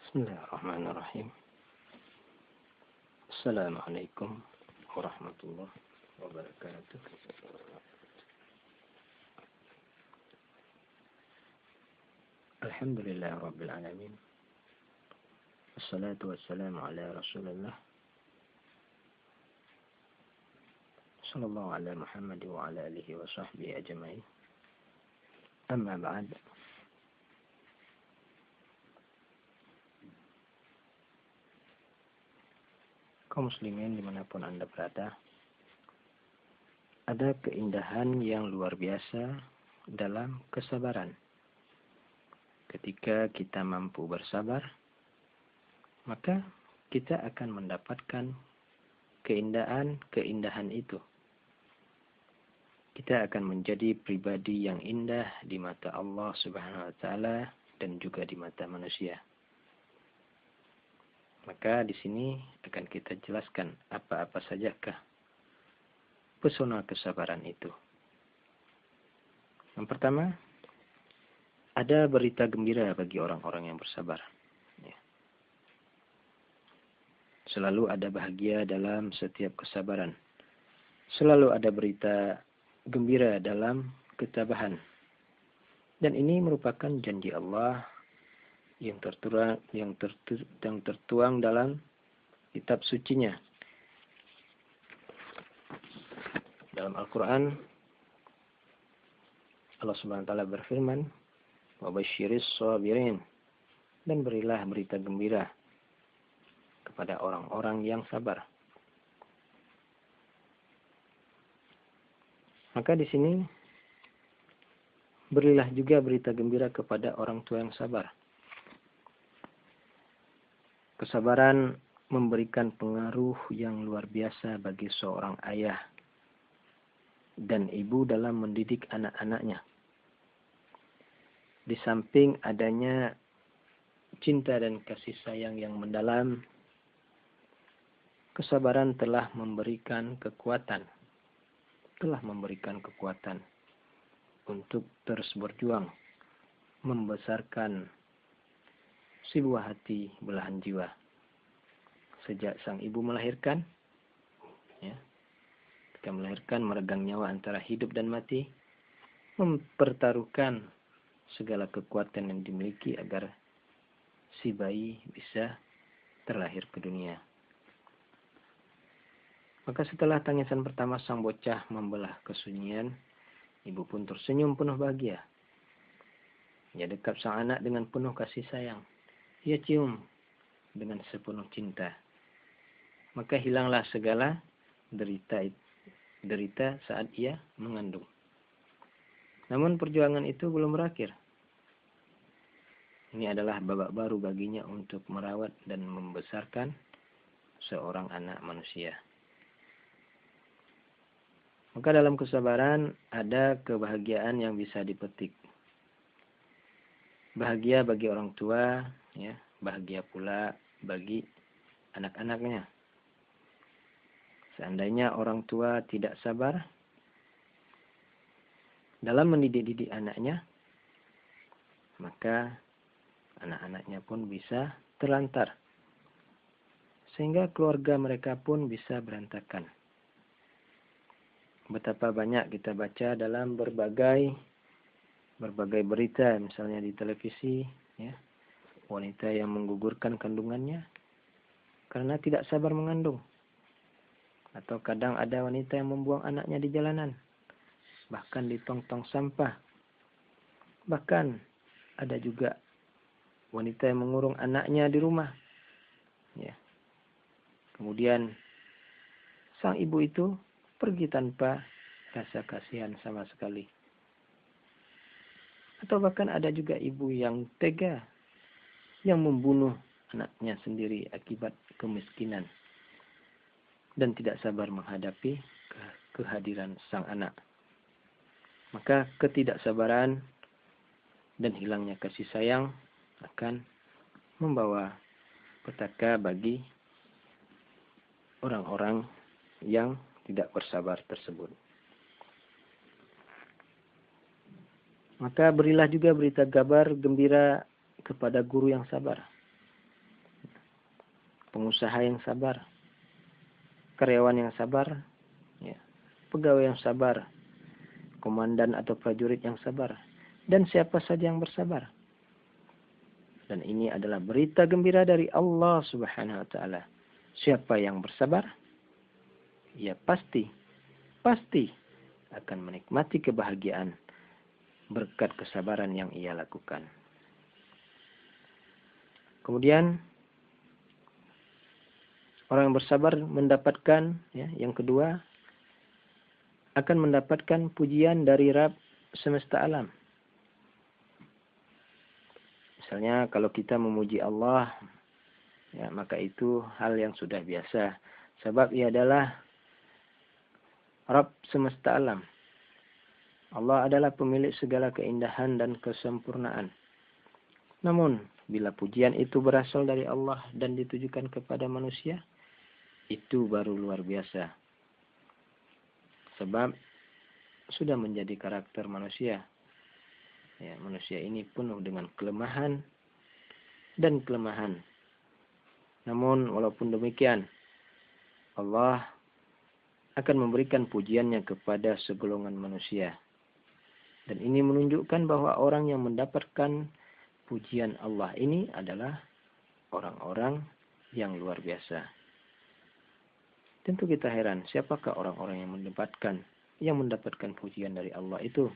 Bismillahirrahmanirrahim. Assalamualaikum warahmatullahi wabarakatuh. Alhamdulillah rabbil alamin. Wassalatu wassalamu ala Rasulillah sallallahu ala Muhammad wa ala alihi wa sahbihi ajma'in. Amma ba'd. Kaum muslimin dimanapun Anda berada, ada keindahan yang luar biasa dalam kesabaran. Ketika kita mampu bersabar, maka kita akan mendapatkan keindahan itu. Kita akan menjadi pribadi yang indah di mata Allah Subhanahu wa taala dan juga di mata manusia. Maka di sini akan kita jelaskan apa-apa sajakah pesona kesabaran itu. Yang pertama, ada berita gembira bagi orang-orang yang bersabar. Selalu ada bahagia dalam setiap kesabaran. Selalu ada berita gembira dalam ketabahan. Dan ini merupakan janji Allah yang tertuang dalam kitab sucinya. Dalam Al-Quran, Allah Subhanahu wa taala berfirman, "Wa basyiris shabirin," dan berilah berita gembira kepada orang-orang yang sabar. Maka di sini berilah juga berita gembira kepada orang tua yang sabar. Kesabaran memberikan pengaruh yang luar biasa bagi seorang ayah dan ibu dalam mendidik anak-anaknya. Di samping adanya cinta dan kasih sayang yang mendalam, kesabaran telah memberikan kekuatan untuk terus berjuang, membesarkan si buah hati belahan jiwa. Sejak sang ibu melahirkan, ketika melahirkan meregang nyawa antara hidup dan mati, mempertaruhkan segala kekuatan yang dimiliki agar si bayi bisa terlahir ke dunia. Maka setelah tangisan pertama sang bocah membelah kesunyian, ibu pun tersenyum penuh bahagia. Ia dekat sang anak dengan penuh kasih sayang. Ia cium dengan sepenuh cinta. Maka hilanglah segala derita saat ia mengandung. Namun perjuangan itu belum berakhir. Ini adalah babak baru baginya untuk merawat dan membesarkan seorang anak manusia. Maka dalam kesabaran ada kebahagiaan yang bisa dipetik. Bahagia bagi orang tua, bahagia pula bagi anak-anaknya. Seandainya orang tua tidak sabar dalam mendidik anaknya, maka anak-anaknya pun bisa terlantar. Sehingga keluarga mereka pun bisa berantakan. Betapa banyak kita baca dalam berbagai berita, misalnya di televisi, wanita yang menggugurkan kandungannya karena tidak sabar mengandung. Atau kadang ada wanita yang membuang anaknya di jalanan, bahkan di tong-tong sampah. Bahkan ada juga wanita yang mengurung anaknya di rumah. Kemudian sang ibu itu pergi tanpa rasa kasihan sama sekali. Atau bahkan ada juga ibu yang tega, yang membunuh anaknya sendiri akibat kemiskinan dan tidak sabar menghadapi kehadiran sang anak. Maka ketidaksabaran dan hilangnya kasih sayang akan membawa petaka bagi orang-orang yang tidak bersabar tersebut. Maka berilah juga berita kabar gembira kepada guru yang sabar. pengusaha yang sabar, karyawan yang sabar, ya, pegawai yang sabar, komandan atau prajurit yang sabar, dan siapa saja yang bersabar. Dan ini adalah berita gembira dari Allah Subhanahu wa taala. Siapa yang bersabar, ia pasti akan menikmati kebahagiaan berkat kesabaran yang ia lakukan. Kemudian orang yang bersabar mendapatkan, ya, yang kedua, akan mendapatkan pujian dari Rabb semesta alam. Misalnya kalau kita memuji Allah, ya, maka itu hal yang sudah biasa. Sebab ia adalah Rabb semesta alam. Allah adalah pemilik segala keindahan dan kesempurnaan. Namun, bila pujian itu berasal dari Allah dan ditujukan kepada manusia, itu baru luar biasa. Sebab sudah menjadi karakter manusia. Ya, manusia ini penuh dengan kelemahan dan kelemahan. Namun, walaupun demikian, Allah akan memberikan pujiannya kepada segolongan manusia. Dan ini menunjukkan bahwa orang yang mendapatkan pujian Allah ini adalah orang-orang yang luar biasa. Tentu kita heran, siapakah orang-orang yang mendapatkan pujian dari Allah itu?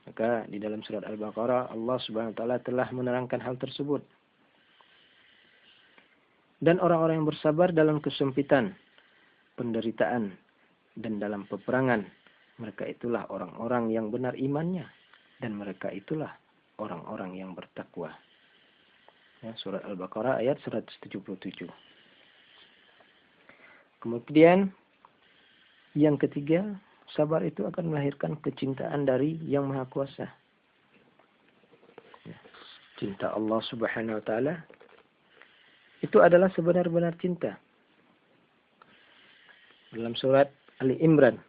Maka di dalam surat Al-Baqarah Allah Subhanahu wa taala telah menerangkan hal tersebut. Dan orang-orang yang bersabar dalam kesempitan, penderitaan, dan dalam peperangan, mereka itulah orang-orang yang benar imannya, dan mereka itulah orang-orang yang bertakwa. Ya, surat Al-Baqarah ayat 177. Kemudian yang ketiga, sabar itu akan melahirkan kecintaan dari Yang Maha Kuasa. Ya, cinta Allah Subhanahu wa taala itu adalah sebenar-benar cinta. Dalam surat Ali Imran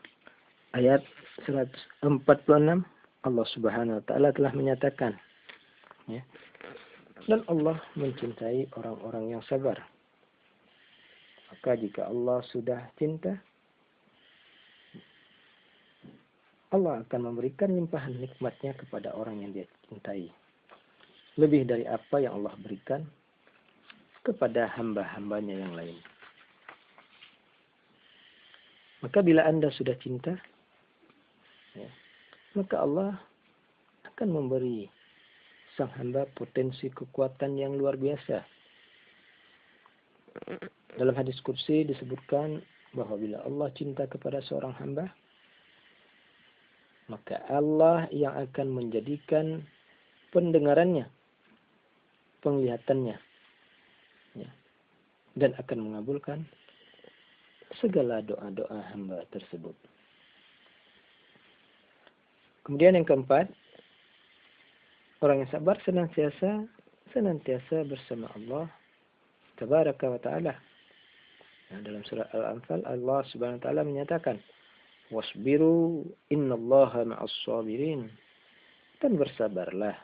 ayat 146, Allah Subhanahu wa taala telah menyatakan, ya, dan Allah mencintai orang-orang yang sabar. Maka jika Allah sudah cinta, Allah akan memberikan limpahan nikmatnya kepada orang yang dia cintai. Lebih dari apa yang Allah berikan kepada hamba-hambanya yang lain. Maka bila Anda sudah cinta, ya, maka Allah akan memberi sang hamba potensi kekuatan yang luar biasa. Dalam hadis qudsi disebutkan bahwa bila Allah cinta kepada seorang hamba, maka Allah yang akan menjadikan pendengarannya, penglihatannya, ya, dan akan mengabulkan segala doa-doa hamba tersebut. Kemudian yang keempat, orang yang sabar senantiasa bersama Allah Tabaraka wa ta'ala. Nah, dalam surah Al-Anfal Allah Subhanahu wa taala menyatakan, "Wasbiru innallaha ma'as sabirin." Dan bersabarlah.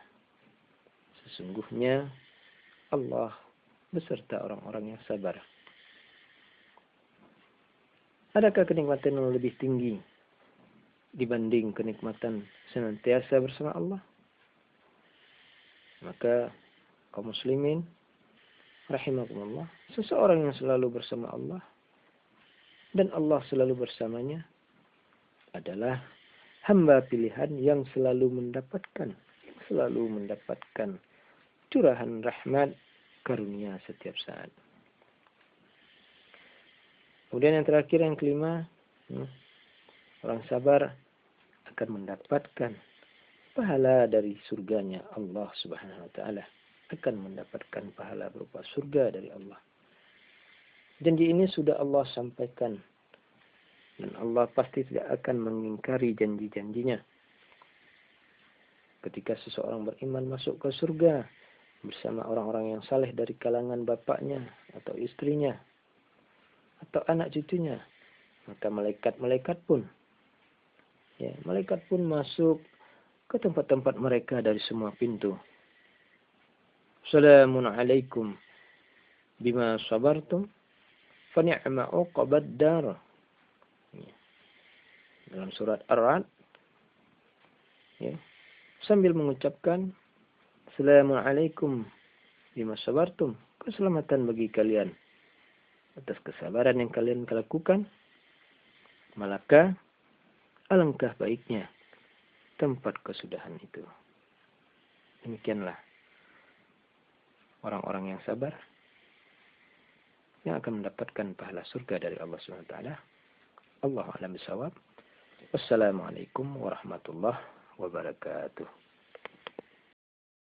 Sesungguhnya Allah beserta orang-orang yang sabar. Adakah kenikmatan yang lebih tinggi dibanding kenikmatan senantiasa bersama Allah? Maka kaum muslimin rahimakumullah, seseorang yang selalu bersama Allah dan Allah selalu bersamanya adalah hamba pilihan yang selalu mendapatkan curahan rahmat karunia setiap saat. Kemudian yang terakhir, yang kelima, orang sabar akan mendapatkan pahala dari surganya Allah Subhanahu wa taala, akan mendapatkan pahala berupa surga dari Allah. Janji ini sudah Allah sampaikan, dan Allah pasti tidak akan mengingkari janji-janjinya. Ketika seseorang beriman masuk ke surga bersama orang-orang yang saleh dari kalangan bapaknya atau istrinya atau anak cucunya, maka malaikat pun masuk ke tempat-tempat mereka dari semua pintu. Assalamun alaikum bima sabartum fa ni'ma uqbad dar. Ya. Dalam surat Ar-Ra'd, ya, sambil mengucapkan Assalamualaikum bima sabartum, keselamatan bagi kalian atas kesabaran yang kalian lakukan, maka alangkah baiknya tempat kesudahan itu. Demikianlah orang-orang yang sabar yang akan mendapatkan pahala surga dari Allah SWT. Allahu a'lam bishawab. Wassalamualaikum warahmatullahi wabarakatuh.